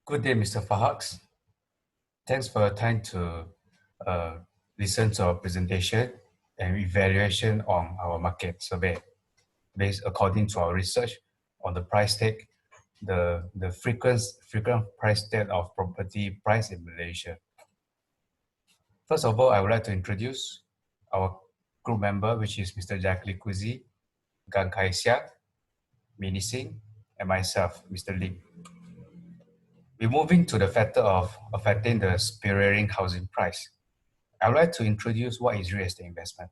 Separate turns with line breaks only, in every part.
Good day, Mr. Fahaks. Thanks for your time to listen to our presentation and evaluation on our market survey based according to our research on the price tag, the frequent price tag of property price in Malaysia. First of all, I would like to introduce our group member, which is Mr. KUJI, Gan Kai Siak, Mini Singh, and myself, Mr. Lim. We're moving to the factor of affecting the spiraling housing price. I would like to introduce what is real estate investment.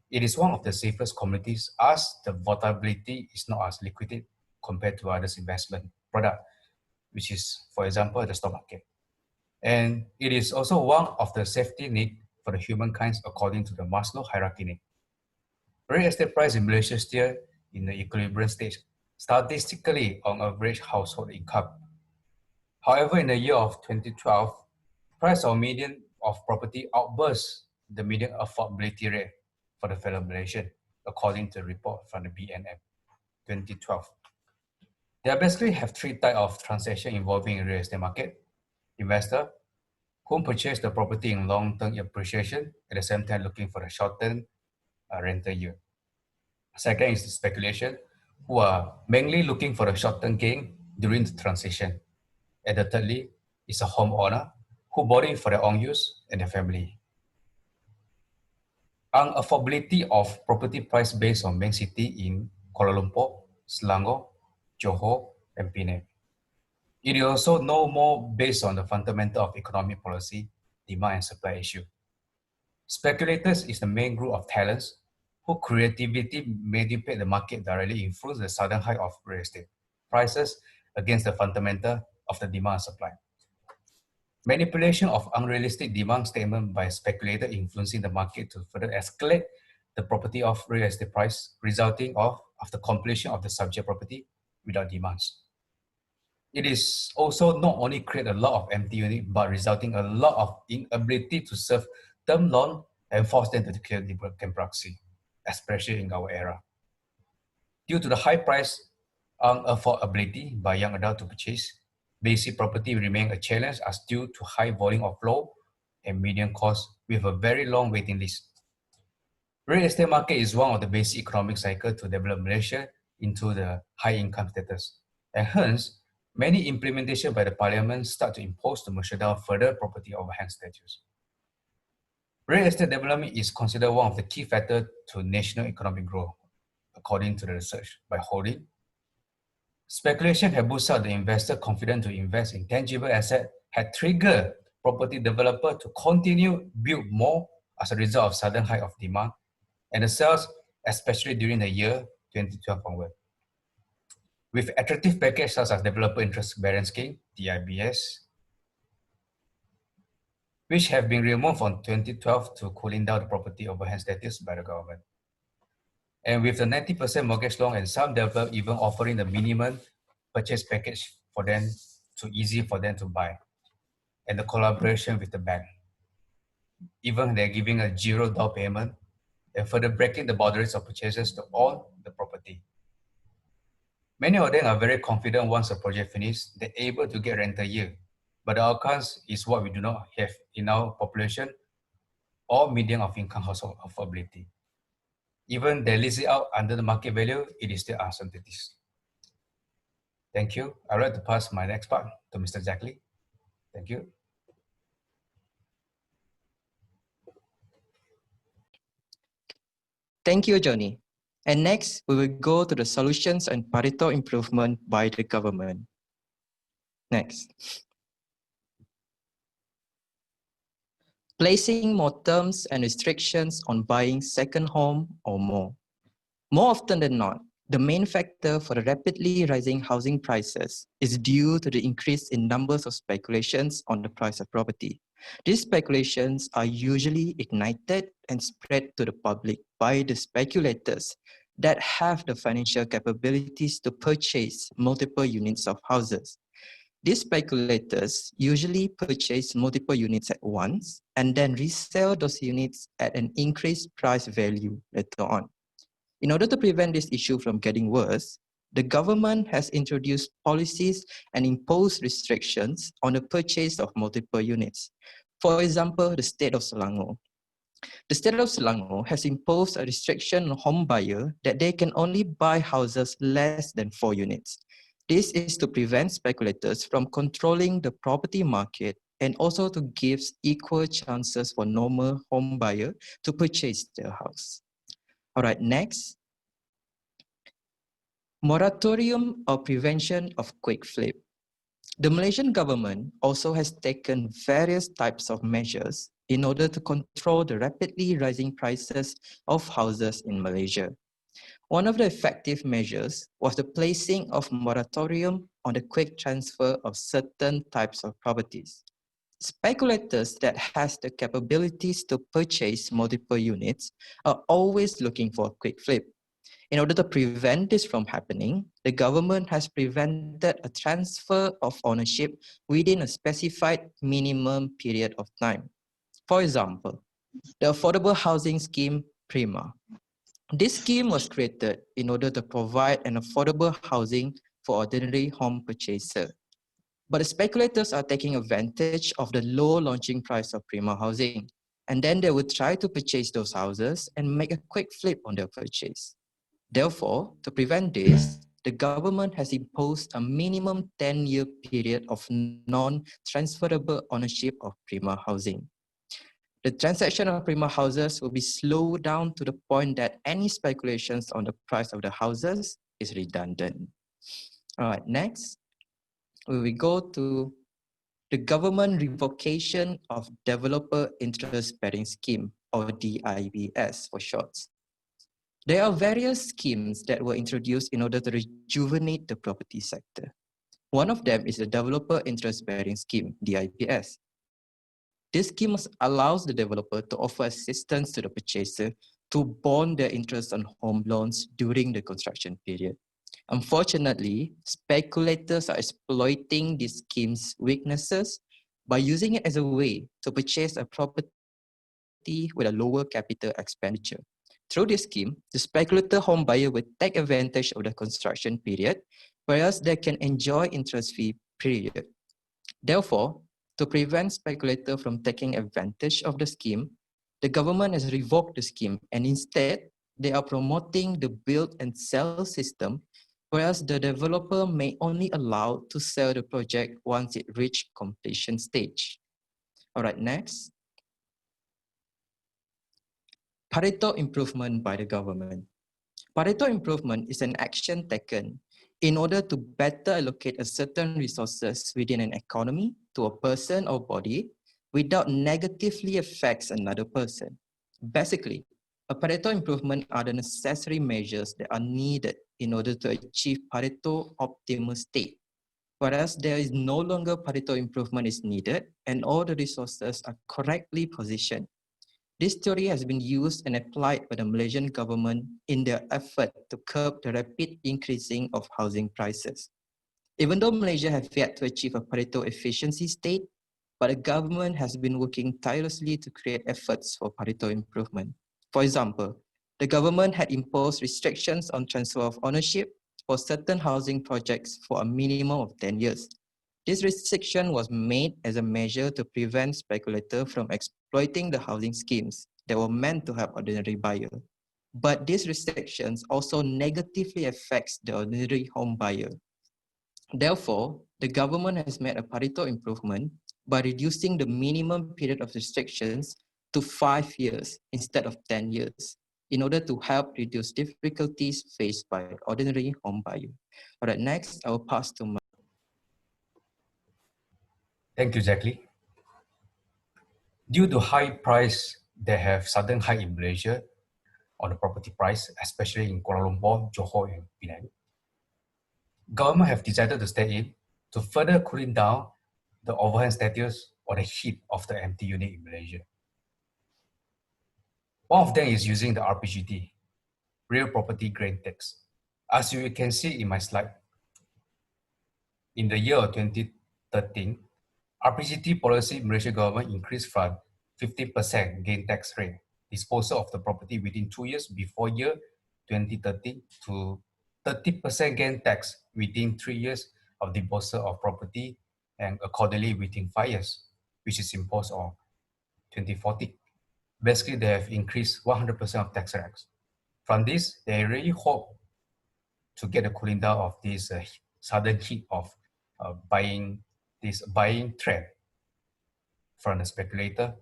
It is one of the safest commodities as the volatility is not as liquid compared to others investment product, which is, for example, the stock market. And it is also one of the safety need for the humankind according to the Maslow hierarchy need. Real estate price in Malaysia still in the equilibrium stage, statistically on average household income. However, in the year of 2012, price of median of property outburst the median affordability rate for the fellow Malaysian, according to a report from the BNM 2012. There basically have three types of transactions involving in real estate market. Investor, who purchase the property in long-term appreciation, at the same time looking for a short-term rental yield. Second is the speculation, who are mainly looking for a short-term gain during the transition. And the thirdly is a homeowner who bought it for their own use and their family. Unaffordability of property price based on main city in Kuala Lumpur, Selangor, Johor, and Penang. It is also no more based on the fundamental of economic policy, demand and supply issue. Speculators is the main group of talents whose creativity manipulate the market directly influence the sudden high of real estate prices against the fundamental of the demand and supply. Manipulation of unrealistic demand statement by speculator influencing the market to further escalate the property of real estate price, resulting of the completion of the subject property without demands. It is also not only create a lot of empty units, but resulting a lot of inability to serve term loan and force them to declare bankruptcy, especially in our era. Due to the high price unaffordability by young adults to purchase, basic property remain a challenge as due to high volume of low and medium cost with a very long waiting list. Real estate market is one of the basic economic cycle to develop Malaysia into the high income status. And hence, many implementation by the parliament start to impose the shutdown further property overhang status. Real estate development is considered one of the key factors to national economic growth, according to the research by Holding. Speculation had boosted the investor confidence to invest in tangible asset, had triggered property developer to continue build more as a result of sudden high of demand and the sales, especially during the year 2012 onward. With attractive package such as developer interest bearing scheme, DIBS, which have been removed from 2012 to cooling down the property overhang status by the government. And with the 90% mortgage loan and some developers even offering the minimum purchase package for them to easy for them to buy. And the collaboration with the bank. Even they're giving a zero down payment and further breaking the boundaries of purchases to own the property. Many of them are very confident once the project finished, they're able to get rental yield. But the outcomes is what we do not have in our population or median of income household affordability. Even they list it out under the market value, it is still uncertainties. Thank you. I would like to pass my next part to Mr. ZACKRY. Thank you.
Thank you, Johnny. And next, we will go to the solutions and Pareto improvement by the government. Next. Placing more terms and restrictions on buying second home or more. More often than not, the main factor for the rapidly rising housing prices is due to the increase in numbers of speculations on the price of property. These speculations are usually ignited and spread to the public by the speculators that have the financial capabilities to purchase multiple units of houses. These speculators usually purchase multiple units at once and then resell those units at an increased price value later on. In order to prevent this issue from getting worse, the government has introduced policies and imposed restrictions on the purchase of multiple units. For example, the state of Selangor. The state of Selangor has imposed a restriction on home buyer that they can only buy houses less than 4 units. This is to prevent speculators from controlling the property market and also to give equal chances for normal home buyer to purchase their house. All right, next. Moratorium or prevention of quick flip. The Malaysian government also has taken various types of measures in order to control the rapidly rising prices of houses in Malaysia. One of the effective measures was the placing of moratorium on the quick transfer of certain types of properties. Speculators that has the capabilities to purchase multiple units are always looking for a quick flip. In order to prevent this from happening, the government has prevented a transfer of ownership within a specified minimum period of time. For example, the Affordable Housing Scheme PRIMA. This scheme was created in order to provide an affordable housing for ordinary home purchaser. But the speculators are taking advantage of the low launching price of PRIMA housing, and then they would try to purchase those houses and make a quick flip on their purchase. Therefore, to prevent this, the government has imposed a minimum 10-year period of non-transferable ownership of PRIMA housing. The transaction of PRIMA houses will be slowed down to the point that any speculations on the price of the houses is redundant. All right, next, we will go to the Government Revocation of Developer Interest Bearing Scheme, or DIBS for short. There are various schemes that were introduced in order to rejuvenate the property sector. One of them is the Developer Interest Bearing Scheme, DIBS. This scheme allows the developer to offer assistance to the purchaser to bond their interest on home loans during the construction period. Unfortunately, speculators are exploiting this scheme's weaknesses by using it as a way to purchase a property with a lower capital expenditure. Through this scheme, the speculator home buyer will take advantage of the construction period, whereas they can enjoy interest-free period. Therefore, to prevent speculators from taking advantage of the scheme, the government has revoked the scheme, and instead, they are promoting the build and sell system, whereas the developer may only allow to sell the project once it reaches completion stage. All right, next. Pareto improvement by the government. Pareto improvement is an action taken in order to better allocate a certain resources within an economy to a person or body without negatively affects another person. Basically, a Pareto improvement are the necessary measures that are needed in order to achieve Pareto optimal state. Whereas there is no longer Pareto improvement is needed and all the resources are correctly positioned. This theory has been used and applied by the Malaysian government in their effort to curb the rapid increasing of housing prices. Even though Malaysia has yet to achieve a Pareto efficiency state, but the government has been working tirelessly to create efforts for Pareto improvement. For example, the government had imposed restrictions on transfer of ownership for certain housing projects for a minimum of 10 years. This restriction was made as a measure to prevent speculators from exploiting the housing schemes that were meant to help ordinary buyers. But these restrictions also negatively affects the ordinary home buyer. Therefore, the government has made a Pareto improvement by reducing the minimum period of restrictions to 5 years instead of 10 years in order to help reduce difficulties faced by ordinary home buyer. All right, next, I will pass to my...
Thank you, ZACKRY. Due to high price, they have sudden high in Malaysia on the property price, especially in Kuala Lumpur, Johor, and Penang. Government have decided to step in to further cooling down the overhang status or the heat of the empty unit in Malaysia. One of them is using the RPGT, Real Property Grant Tax. As you can see in my slide, in the year of 2013, RPGT policy Malaysia government increased from 15% gain tax rate disposal of the property within 2 years before year 2013 to 30% gain tax within 3 years of disposal of property and accordingly within 5 years, which is imposed on 2040. Basically, they have increased 100% of tax rates. From this, they really hope to get a cooling down of this sudden heat of buying trend from the speculator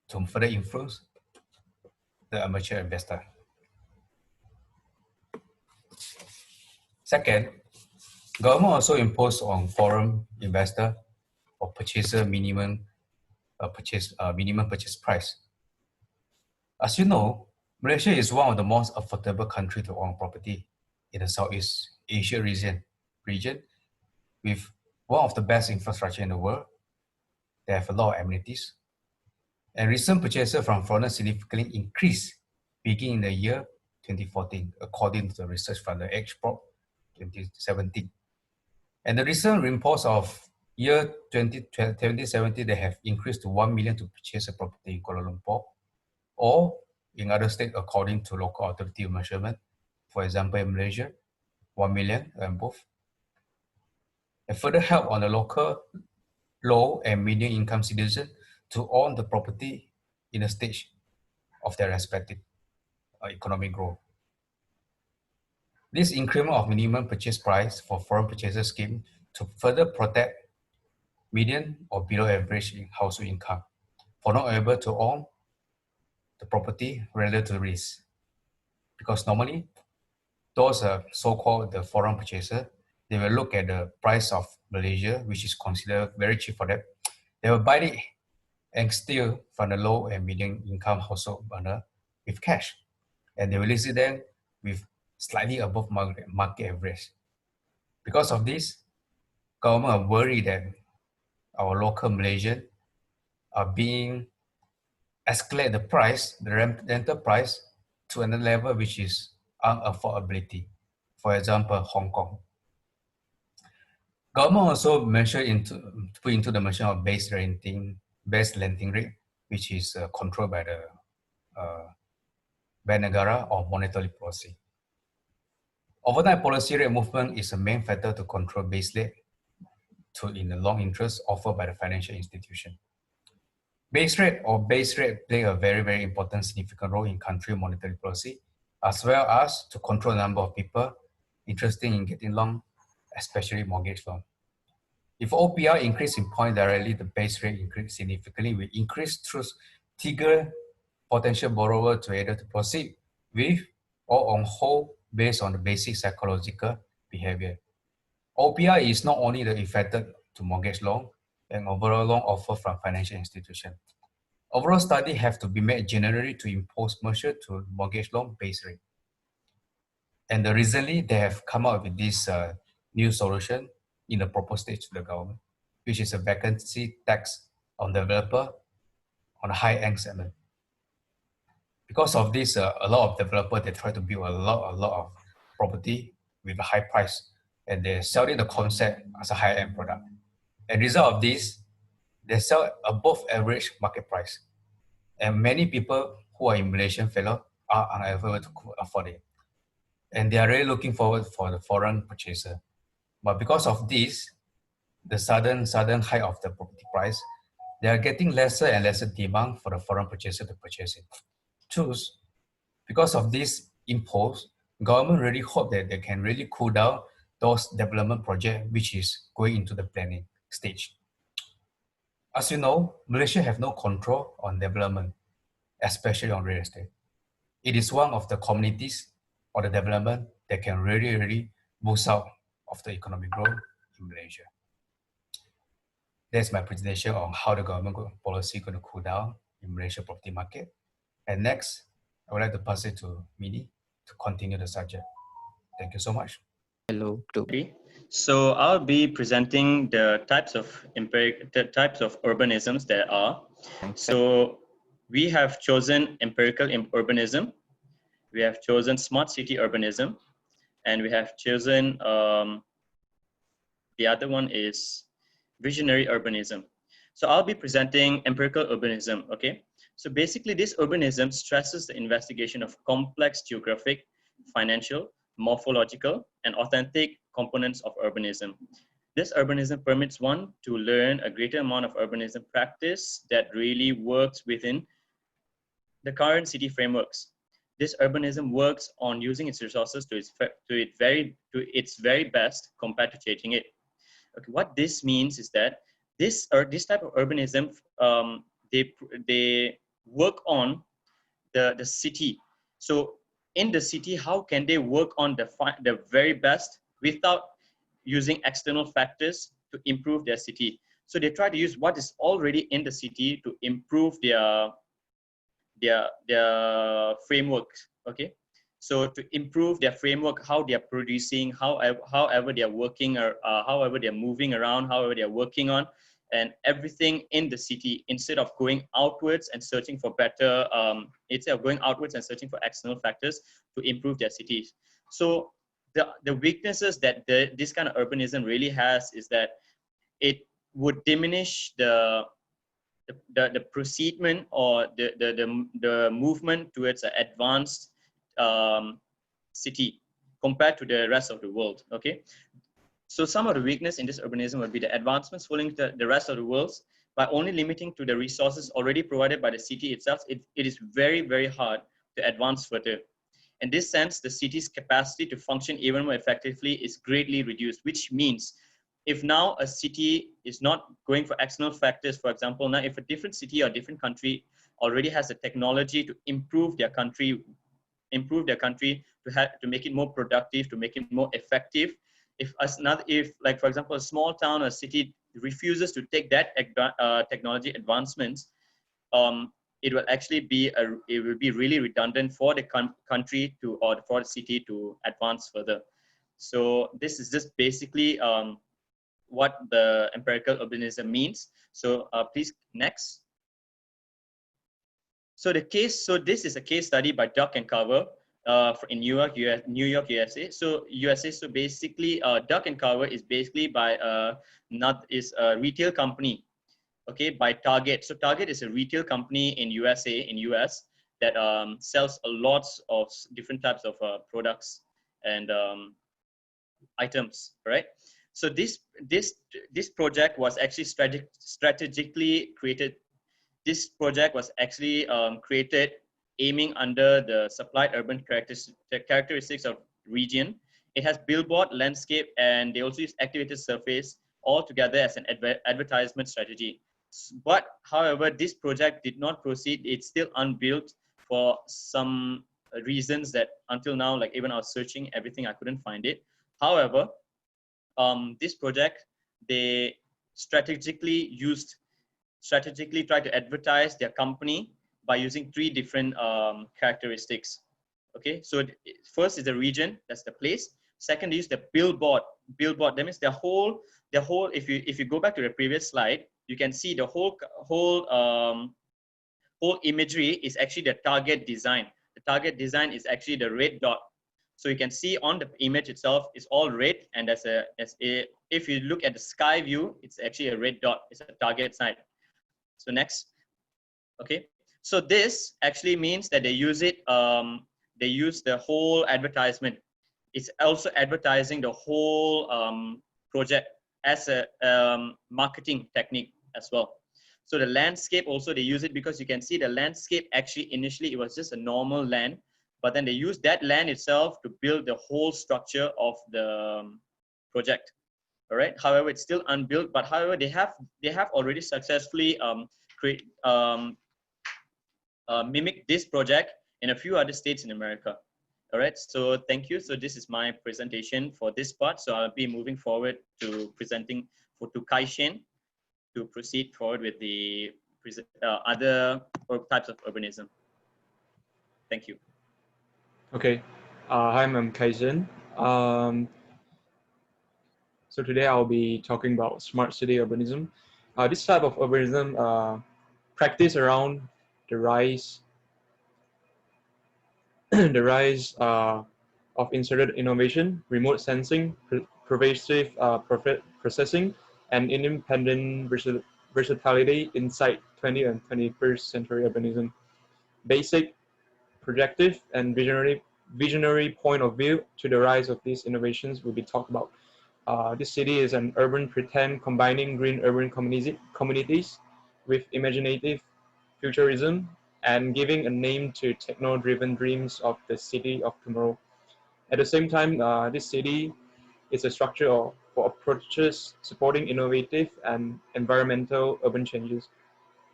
to further influence the amateur investor. Second, government also imposed on foreign investor or purchaser minimum purchase price. As you know, Malaysia is one of the most affordable country to own property in the Southeast Asia region with one of the best infrastructure in the world. They have a lot of amenities. And recent purchases from foreigners significantly increased beginning in the year 2014, according to the research from the Export 2017. And the recent reports of year 2017, they have increased to 1 million to purchase a property in Kuala Lumpur, or in other states according to local authority measurement. For example, in Malaysia, 1 million and both. And further help on the local low and medium income citizens to own the property in a stage of their respective economic growth. This increment of minimum purchase price for foreign purchaser scheme to further protect median or below average household income for not able to own the property related to risk. Because normally, those so-called the foreign purchaser, they will look at the price of Malaysia, which is considered very cheap for them. They will buy it and steal from the low and medium income household owner with cash. And they will list it then with slightly above market average. Because of this, government are worried that our local Malaysian are being escalate the price, the rental price, to another level which is unaffordability. For example, Hong Kong. Government also put into the mention of base lending rate, which is controlled by the Bank Negara or monetary policy. Overnight policy rate movement is a main factor to control base rate in the long interest offered by the financial institution. Base rate play a very, very important significant role in country monetary policy, as well as to control the number of people interested in getting loan, especially mortgage loan. If OPR increase in point directly, the base rate increase significantly will increase trigger potential borrower to either to proceed with or on hold based on the basic psychological behavior. OPR is not only the effected to mortgage loan and overall loan offer from financial institution. Overall study have to be made generally to impose measure to mortgage loan base rate. And recently they have come up with this new solution in the proposed stage to the government, which is a vacancy tax on developer on a high-end segment. Because of this, a lot of developers, they try to build a lot of property with a high price, and they're selling the concept as a high-end product. As a result of this, they sell above average market price. And many people who are in Malaysian fellow are unable to afford it. And they are really looking forward for the foreign purchaser. But because of this, the sudden high of the property price, they are getting lesser and lesser demand for the foreign purchaser to purchase it. Choose, because of this impulse, government really hope that they can really cool down those development projects which is going into the planning stage. As you know, Malaysia have no control on development, especially on real estate. It is one of the communities or the development that can really boost out of the economic growth in Malaysia. That's my presentation on how the government policy going to cool down in Malaysia property market. And next, I would like to pass it to MHENY to continue the subject. Thank you so much.
Hello.
So I'll be presenting the types of urbanisms there are. So we have chosen empirical urbanism, we have chosen smart city urbanism, and we have chosen the other one is visionary urbanism. So I'll be presenting empirical urbanism, okay? So basically this urbanism stresses the investigation of complex geographic, financial, morphological, and authentic components of urbanism. This urbanism permits one to learn a greater amount of urbanism practice that really works within the current city frameworks. This urbanism works on using its resources to its very best compared to changing it. Okay, what this means is that this type of urbanism, they work on the city. So in the city, how can they work on the very best without using external factors to improve their city? So they try to use what is already in the city to improve their frameworks. Okay, so to improve their framework, how they are producing, however they are working, or however they are moving around, however they are working on, and everything in the city, instead of going outwards and searching for better, instead of going outwards and searching for external factors to improve their cities. So the weaknesses that this kind of urbanism really has is that it would diminish the proceedment or the movement towards an advanced city compared to the rest of the world. Okay, so some of the weakness in this urbanism would be the advancements following the rest of the world. By only limiting to the resources already provided by the city itself, it is very, very hard to advance further. In this sense, the city's capacity to function even more effectively is greatly reduced, which means if now a city is not going for external factors, for example, now if a different city or different country already has the technology to improve their country to make it more productive, to make it more effective, if like, for example, a small town or city refuses to take that technology advancements, it will actually be really redundant for the country or for the city to advance further. So this is just basically what the empirical urbanism means. So please next. So this is a case study by Duck and Cover in New York, USA. So basically, Duck and Cover is basically by a retail company, okay, by Target. So Target is a retail company in US that sells a lots of different types of products and items, right? So this project was actually strategically created. This project was actually created aiming under the supplied urban characteristics of region. It has billboard, landscape, and they also use activated surface all together as an advertisement strategy. But however, this project did not proceed. It's still unbuilt for some reasons that until now, like even I was searching everything, I couldn't find it. However, this project, they strategically try to advertise their company by using 3 different characteristics. Okay, so first is the region, that's the place. Second is the billboard. That means the whole. If you go back to the previous slide, you can see the whole imagery is actually the target design. The target design is actually the red dot. So you can see on the image itself, it's all red, and if you look at the sky view, it's actually a red dot. It's a target sign. So next, okay. So this actually means that they use it. They use the whole advertisement. It's also advertising the whole project as a marketing technique as well. So the landscape also, they use it because you can see the landscape actually initially it was just a normal land, but then they use that land itself to build the whole structure of the project. All right. However, it's still unbuilt, but however, they have already successfully mimicked this project in a few other states in America. All right. So thank you. So this is my presentation for this part. So I'll be moving forward to presenting to KUJI to proceed forward with the other types of urbanism. Thank you.
Okay. Hi, I'm KUJI. So today I'll be talking about smart city urbanism. This type of urbanism practice around the rise of inserted innovation, remote sensing, pervasive processing, and independent versatility inside 20th and 21st century urbanism. Basic, projective, and visionary visionary point of view to the rise of these innovations will be talked about. This city is an urban pretend combining green urban communities with imaginative futurism and giving a name to techno-driven dreams of the city of tomorrow. At the same time, this city is a structure for approaches supporting innovative and environmental urban changes.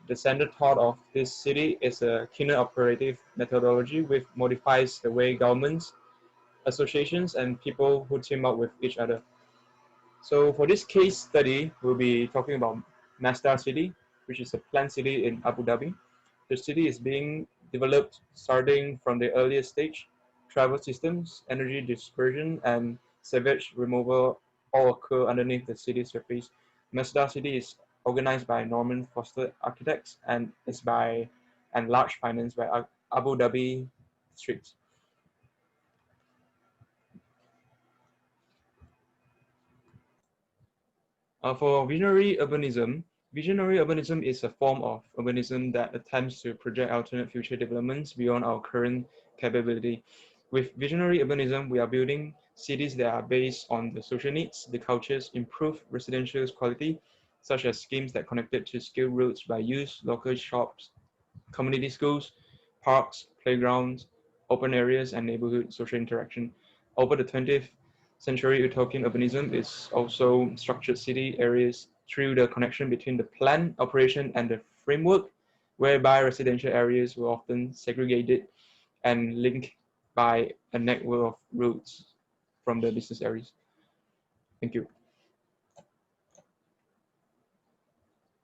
The central thought of this city is a keener operative methodology which modifies the way governments, associations, and people who team up with each other. So for this case study, we'll be talking about Masdar City, which is a planned city in Abu Dhabi. The city is being developed starting from the earliest stage. Travel systems, energy dispersion, and sewage removal all occur underneath the city's surface. Masdar City is organized by Norman Foster Architects and is by and large financed by Abu Dhabi Streets. For visionary urbanism is a form of urbanism that attempts to project alternate future developments beyond our current capability. With visionary urbanism, we are building cities that are based on the social needs, the cultures, improved residential quality, such as schemes that connected to skilled routes by use, local shops, community schools, parks, playgrounds, open areas, and neighborhood social interaction. Over the 20th century, utopian urbanism is also structured city areas through the connection between the plan, operation, and the framework, whereby residential areas were often segregated and linked by a network of routes from the business areas. Thank you.